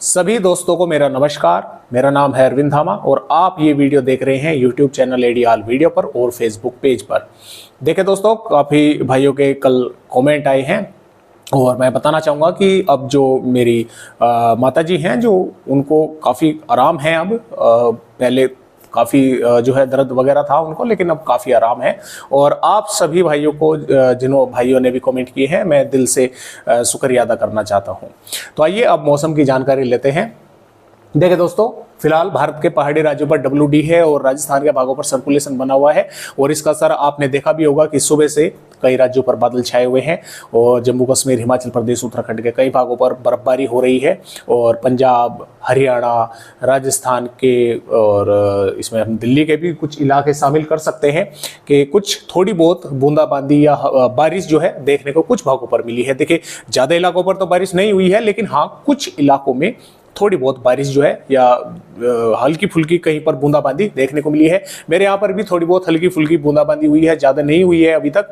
सभी दोस्तों को मेरा नमस्कार। मेरा नाम है अरविंद धामा और आप ये वीडियो देख रहे हैं यूट्यूब चैनल एडीआल वीडियो पर और फेसबुक पेज पर। देखें दोस्तों, काफ़ी भाइयों के कल कमेंट आए हैं और मैं बताना चाहूँगा कि अब जो मेरी माता जी हैं, जो उनको काफ़ी आराम है अब। पहले काफ़ी जो है दर्द वगैरह था उनको, लेकिन अब काफ़ी आराम है। और आप सभी भाइयों को, जिन्होंने भाइयों ने भी कमेंट किए हैं, मैं दिल से शुक्रिया अदा करना चाहता हूं। तो आइए अब मौसम की जानकारी लेते हैं। देखिए दोस्तों, फिलहाल भारत के पहाड़ी राज्यों पर WD है और राजस्थान के भागों पर सर्कुलेशन बना हुआ है और इसका असर आपने देखा भी होगा कि सुबह से कई राज्यों पर बादल छाए हुए हैं और जम्मू कश्मीर, हिमाचल प्रदेश, उत्तराखंड के कई भागों पर बर्फबारी हो रही है और पंजाब, हरियाणा, राजस्थान के और इसमें हम दिल्ली के भी कुछ इलाके शामिल कर सकते हैं कि कुछ थोड़ी बहुत बूंदाबांदी या बारिश जो है देखने को कुछ भागों पर मिली है। देखिए, ज़्यादा इलाकों पर तो बारिश नहीं हुई है, लेकिन हाँ, कुछ इलाकों में थोड़ी बहुत बारिश जो है या हल्की फुल्की कहीं पर बूंदाबांदी देखने को मिली है। मेरे यहाँ पर भी थोड़ी बहुत हल्की फुल्की बूंदाबांदी हुई है, ज़्यादा नहीं हुई है अभी तक,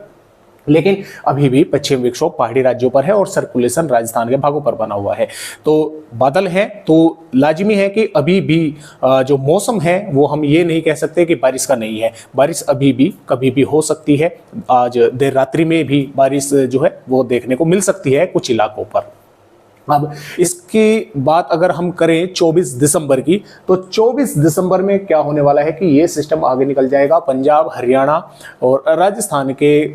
लेकिन अभी भी पश्चिम विक्षोभ पहाड़ी राज्यों पर है और सर्कुलेशन राजस्थान के भागों पर बना हुआ है। तो बादल है तो लाजिमी है कि अभी भी जो मौसम है वो हम ये नहीं कह सकते कि बारिश का नहीं है। बारिश अभी भी कभी भी हो सकती है। आज देर रात्रि में भी बारिश जो है वो देखने को मिल सकती है कुछ इलाकों पर। अब इसकी बात अगर हम करें 24 दिसंबर की, तो 24 दिसंबर में क्या होने वाला है कि ये सिस्टम आगे निकल जाएगा पंजाब, हरियाणा और राजस्थान के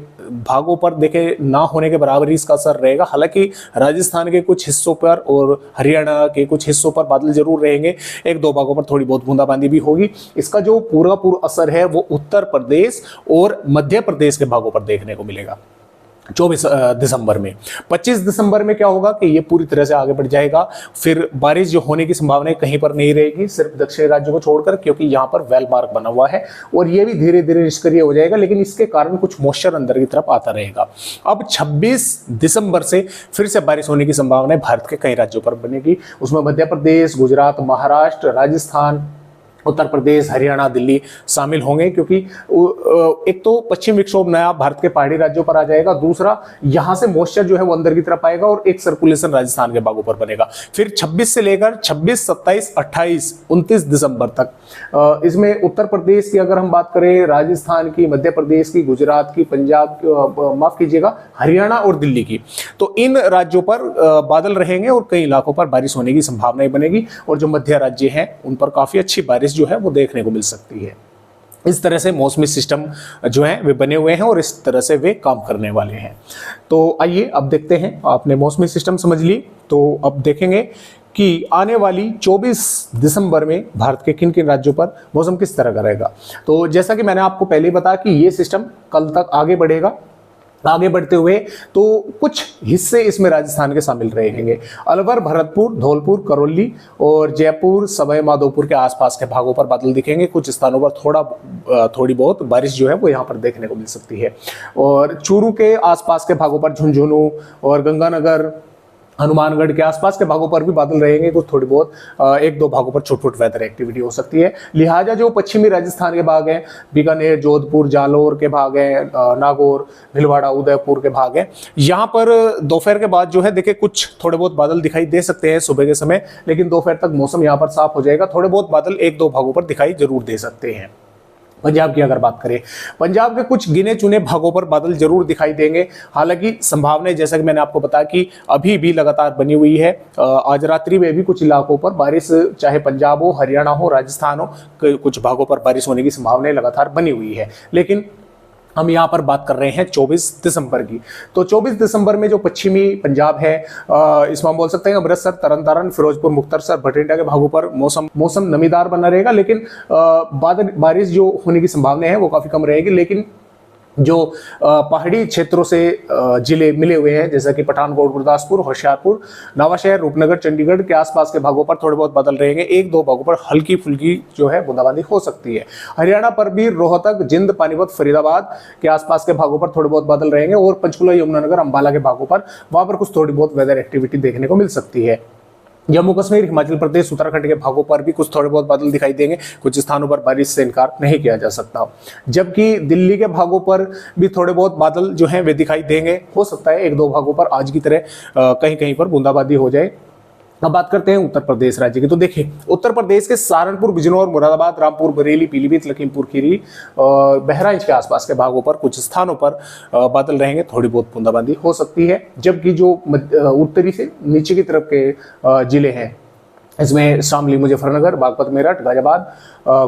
भागों पर। देखे, ना होने के बराबर ही इसका असर रहेगा। हालांकि राजस्थान के कुछ हिस्सों पर और हरियाणा के कुछ हिस्सों पर बादल जरूर रहेंगे, एक दो भागों पर थोड़ी बहुत बूंदाबांदी भी होगी। इसका जो पूरा असर है वो उत्तर प्रदेश और मध्य प्रदेश के भागों पर देखने को मिलेगा 24 दिसंबर में। 25 दिसंबर में क्या होगा कि ये पूरी तरह से आगे बढ़ जाएगा। फिर बारिश जो होने की संभावना कहीं पर नहीं रहेगी, सिर्फ दक्षिणी राज्यों को छोड़कर, क्योंकि यहाँ पर वेल मार्क बना हुआ है और ये भी धीरे धीरे निष्क्रिय हो जाएगा, लेकिन इसके कारण कुछ मॉइस्चर अंदर की तरफ आता रहेगा। अब 26 दिसंबर से फिर से बारिश होने की संभावना भारत के कई राज्यों पर बनेगी। उसमें मध्य प्रदेश, गुजरात, महाराष्ट्र, राजस्थान, उत्तर प्रदेश, हरियाणा, दिल्ली शामिल होंगे, क्योंकि एक तो पश्चिम विक्षोभ नया भारत के पहाड़ी राज्यों पर आ जाएगा, दूसरा यहां से मॉइस्चर जो है वो अंदर की तरफ आएगा और एक सर्कुलेशन राजस्थान के भागों पर बनेगा। फिर 26 से लेकर 26, 27, 28, 29 दिसंबर तक इसमें उत्तर प्रदेश की अगर हम बात करें, राजस्थान की, मध्य प्रदेश की, गुजरात की, पंजाब की, माफ कीजिएगा, हरियाणा और दिल्ली की, तो इन राज्यों पर बादल रहेंगे और कई इलाकों पर बारिश होने की संभावनाएं बनेगी और जो मध्य राज्य हैं उन पर काफी अच्छी बारिश जो है वो देखने को मिल सकती है। इस तरह से मौसमी सिस्टम जो है वे बने हुए हैं और इस तरह से वे काम करने वाले हैं। तो आइए अब देखते हैं। आपने मौसमी सिस्टम समझ ली, तो अब देखेंगे कि आने वाली 24 दिसंबर में भारत के किन किन राज्यों पर मौसम किस तरह का रहेगा। तो जैसा कि मैंने आपको पहले ही बताया कि ये सिस्टम कल तक आगे बढ़ेगा। आगे बढ़ते हुए तो कुछ हिस्से इसमें राजस्थान के शामिल रहेंगे। अलवर, भरतपुर, धौलपुर, करौली और जयपुर, सवाई माधोपुर के आसपास के भागों पर बादल दिखेंगे। कुछ स्थानों पर थोड़ी बहुत बारिश जो है वो यहाँ पर देखने को मिल सकती है। और चूरू के आसपास के भागों पर, झुंझुनू और गंगानगर, हनुमानगढ़ के आसपास के भागों पर भी बादल रहेंगे। कुछ थोड़ी बहुत एक दो भागों पर छोट छोट वेदर एक्टिविटी हो सकती है। लिहाजा जो पश्चिमी राजस्थान के भाग हैं, बीकानेर, जोधपुर, जालोर के भाग हैं, नागौर, भीलवाड़ा, उदयपुर के भाग हैं, यहाँ पर दोपहर के बाद जो है देखिए कुछ थोड़े बहुत बादल दिखाई दे सकते हैं सुबह के समय, लेकिन दोपहर तक मौसम यहाँ पर साफ हो जाएगा। थोड़े बहुत बादल एक दो भागों पर दिखाई जरूर दे सकते हैं। पंजाब की अगर बात करें, पंजाब के कुछ गिने चुने भागों पर बादल जरूर दिखाई देंगे। हालांकि संभावनाएं, जैसा कि मैंने आपको बताया, कि अभी भी लगातार बनी हुई है। आज रात्रि में भी कुछ इलाकों पर बारिश, चाहे पंजाब हो, हरियाणा हो, राजस्थान हो, कुछ भागों पर बारिश होने की संभावनाएं लगातार बनी हुई है। लेकिन हम यहाँ पर बात कर रहे हैं 24 दिसंबर की। तो 24 दिसंबर में जो पश्चिमी पंजाब है, इसमें हम बोल सकते हैं अमृतसर, तरन तारण, फिरोजपुर, मुक्तसर, बठिंडा के भागों पर मौसम नमीदार बना रहेगा, लेकिन बारिश जो होने की संभावना है वो काफी कम रहेगी। लेकिन जो पहाड़ी क्षेत्रों से जिले मिले हुए हैं, जैसा कि पठानकोट, गुरदासपुर, होशियारपुर, नवाशहर, रूपनगर, चंडीगढ़ के आसपास के भागों पर थोड़े बहुत बादल रहेंगे। एक दो भागों पर हल्की फुल्की जो है बूंदाबांदी हो सकती है। हरियाणा पर भी रोहतक, जिंद, पानीपत, फरीदाबाद के आसपास के भागों पर थोड़े बहुत बादल रहेंगे और पंचकुला, यमुनानगर, अंबाला के भागों पर वहां पर कुछ थोड़ी बहुत वेदर एक्टिविटी देखने को मिल सकती है। जम्मू कश्मीर, हिमाचल प्रदेश, उत्तराखंड के भागों पर भी कुछ थोड़े बहुत बादल दिखाई देंगे। कुछ स्थानों पर बारिश से इनकार नहीं किया जा सकता। जबकि दिल्ली के भागों पर भी थोड़े बहुत बादल जो हैं वे दिखाई देंगे। हो सकता है एक दो भागों पर आज की तरह कहीं कहीं पर बूंदाबांदी हो जाए। अब बात करते हैं उत्तर प्रदेश राज्य की। तो देखिए उत्तर प्रदेश के सहारनपुर, बिजनौर, मुरादाबाद, रामपुर, बरेली, पीलीभीत, लखीमपुर खीरी और बहराइच के आसपास के भागों पर कुछ स्थानों पर बादल रहेंगे, थोड़ी बहुत बूंदाबांदी हो सकती है। जबकि जो उत्तरी से नीचे की तरफ के जिले हैं, इसमें शामली, मुजफ्फरनगर, बागपत, मेरठ, गाजियाबाद,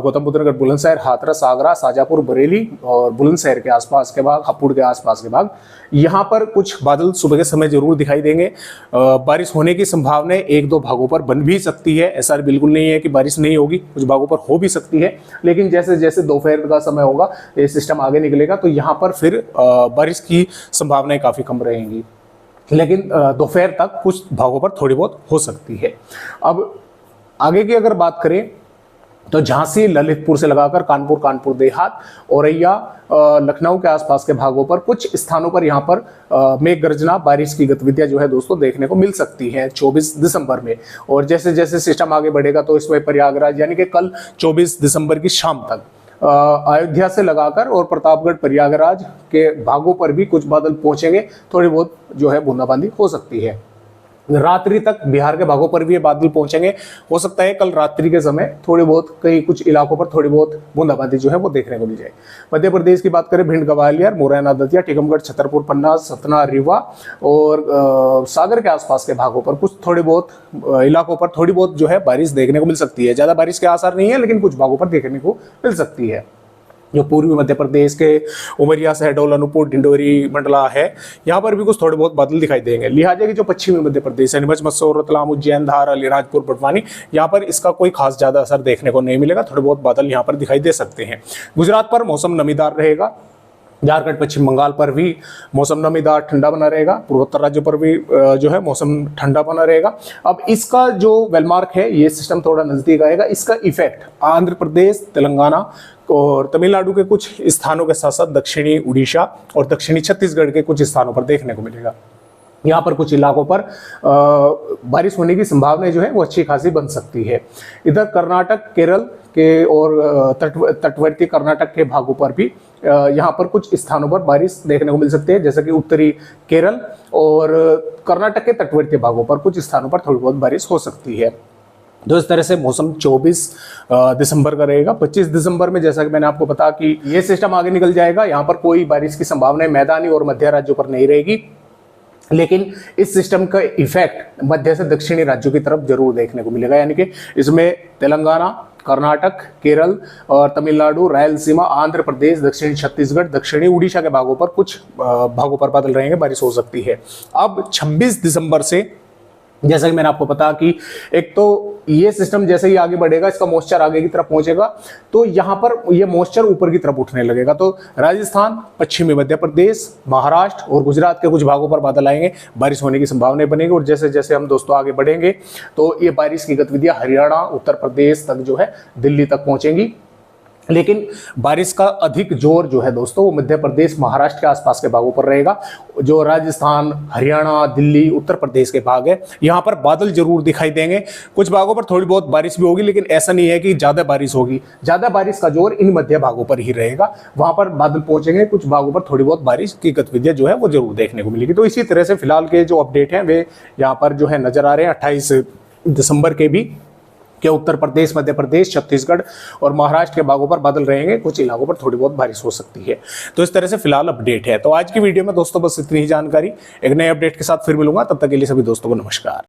गौतम बुद्ध नगर, बुलंदशहर, हाथरस, आगरा, शाजापुर, बरेली और बुलंदशहर के आसपास के भाग, हापुड़ के आसपास के भाग, यहाँ पर कुछ बादल सुबह के समय जरूर दिखाई देंगे। बारिश होने की संभावना एक दो भागों पर बन भी सकती है, ऐसा बिल्कुल नहीं है कि बारिश नहीं होगी, कुछ भागों पर हो भी सकती है। लेकिन जैसे जैसे दोपहर का समय होगा, ये सिस्टम आगे निकलेगा तो यहाँ पर फिर बारिश की संभावनाएं काफ़ी कम रहेंगी, लेकिन दोपहर तक कुछ भागों पर थोड़ी बहुत हो सकती है। अब आगे की अगर बात करें तो झांसी, ललितपुर से लगाकर कानपुर, कानपुर देहात, औरैया, लखनऊ के आसपास के भागों पर कुछ स्थानों पर यहाँ पर मेघ गर्जना, बारिश की गतिविधियां जो है दोस्तों देखने को मिल सकती हैं 24 दिसंबर में। और जैसे जैसे सिस्टम आगे बढ़ेगा तो इसमें प्रयागराज यानी कि कल 24 दिसंबर की शाम तक अयोध्या से लगाकर और प्रतापगढ़, प्रयागराज के भागों पर भी कुछ बादल पहुंचेंगे, थोड़ी बहुत जो है बूंदाबांदी हो सकती है। रात्रि तक बिहार के भागों पर भी ये बादल पहुंचेंगे, हो सकता है कल रात्रि के समय थोड़ी बहुत कई कुछ इलाकों पर थोड़ी बहुत बूंदाबांदी जो है वो देखने को मिल जाए। मध्य प्रदेश की बात करें, भिंड, ग्वालियर, मुरैना, दतिया, टीकमगढ़, छतरपुर, पन्ना, सतना, रीवा और सागर के आसपास के भागों पर कुछ थोड़ी बहुत इलाकों पर थोड़ी बहुत जो है बारिश देखने को मिल सकती है। ज्यादा बारिश के आसार नहीं है, लेकिन कुछ भागों पर देखने को मिल सकती है। जो पूर्वी मध्य प्रदेश के उमरिया, शहडोल, अनूपपुर, डिंडोरी, मंडला है, यहाँ पर भी कुछ थोड़े बहुत बादल दिखाई देंगे। लिहाजा की जो पश्चिमी मध्य प्रदेश है, नीमच, मंदसौर, रतलाम, उज्जैन, धार, अलीराजपुर, बड़वानी, यहाँ पर इसका कोई खास ज्यादा असर देखने को नहीं मिलेगा, थोड़े बहुत बादल यहाँ पर दिखाई दे सकते हैं। गुजरात पर मौसम नमीदार रहेगा, झारखंड, पश्चिम बंगाल पर भी मौसम नमीदार ठंडा बना रहेगा, पूर्वोत्तर राज्यों पर भी जो है मौसम ठंडा बना रहेगा। अब इसका जो वेलमार्क है, ये सिस्टम थोड़ा नजदीक आएगा, इसका इफेक्ट आंध्र प्रदेश, तेलंगाना और तमिलनाडु के कुछ स्थानों के साथ साथ दक्षिणी उड़ीसा और दक्षिणी छत्तीसगढ़ के कुछ स्थानों पर देखने को मिलेगा। यहाँ पर कुछ इलाकों पर बारिश होने की संभावना जो है वो अच्छी खासी बन सकती है। इधर कर्नाटक, केरल के और तटवर्ती कर्नाटक के भागों पर भी यहाँ पर कुछ स्थानों पर बारिश देखने को मिल सकती है, जैसे कि उत्तरी केरल और कर्नाटक के तटवर्ती भागों पर कुछ स्थानों पर थोड़ी बहुत बारिश हो सकती है। तो इस तरह से मौसम 24 दिसंबर का रहेगा। 25 दिसंबर में जैसा कि मैंने आपको बताया कि ये सिस्टम आगे निकल जाएगा, यहाँ पर कोई बारिश की संभावना मैदानी और मध्य राज्यों पर नहीं रहेगी, लेकिन इस सिस्टम का इफेक्ट मध्य से दक्षिणी राज्यों की तरफ जरूर देखने को मिलेगा। यानी कि इसमें तेलंगाना, कर्नाटक, केरल और तमिलनाडु, रायलसीमा, आंध्र प्रदेश, दक्षिणी छत्तीसगढ़, दक्षिणी उड़ीसा के भागों पर कुछ भागों पर बादल रहेंगे, बारिश हो सकती है। अब 26 दिसंबर से जैसा कि मैंने आपको बताया कि एक तो ये सिस्टम जैसे ही आगे बढ़ेगा, इसका मॉइस्चर आगे की तरफ पहुंचेगा तो यहाँ पर ये मॉइस्चर ऊपर की तरफ उठने लगेगा। तो राजस्थान, पश्चिमी मध्य प्रदेश, महाराष्ट्र और गुजरात के कुछ भागों पर बादल आएंगे, बारिश होने की संभावनाएं बनेगी। और जैसे जैसे हम दोस्तों आगे बढ़ेंगे तो ये बारिश की गतिविधियां हरियाणा, उत्तर प्रदेश तक जो है दिल्ली तक पहुंचेंगी। लेकिन बारिश का अधिक जोर जो है दोस्तों वो मध्य प्रदेश, महाराष्ट्र के आसपास के भागों पर रहेगा। जो राजस्थान, हरियाणा, दिल्ली, उत्तर प्रदेश के भाग है, यहाँ पर बादल जरूर दिखाई देंगे। कुछ भागों पर थोड़ी बहुत बारिश भी होगी, लेकिन ऐसा नहीं है कि ज्यादा बारिश होगी। ज्यादा बारिश का जोर इन मध्य भागों पर ही रहेगा, वहां पर बादल पहुंचेंगे। कुछ भागों पर थोड़ी बहुत बारिश की गतिविधियां जो है वो जरूर देखने को मिलेगी। तो इसी तरह से फिलहाल के जो अपडेट हैं वे यहाँ पर जो है नजर आ रहे हैं। 28 दिसंबर के भी कि उत्तर प्रदेश, मध्य प्रदेश, छत्तीसगढ़ और महाराष्ट्र के भागों पर बादल रहेंगे, कुछ इलाकों पर थोड़ी बहुत बारिश हो सकती है। तो इस तरह से फिलहाल अपडेट है। तो आज की वीडियो में दोस्तों बस इतनी ही जानकारी। एक नए अपडेट के साथ फिर मिलूंगा, तब तक के लिए सभी दोस्तों को नमस्कार।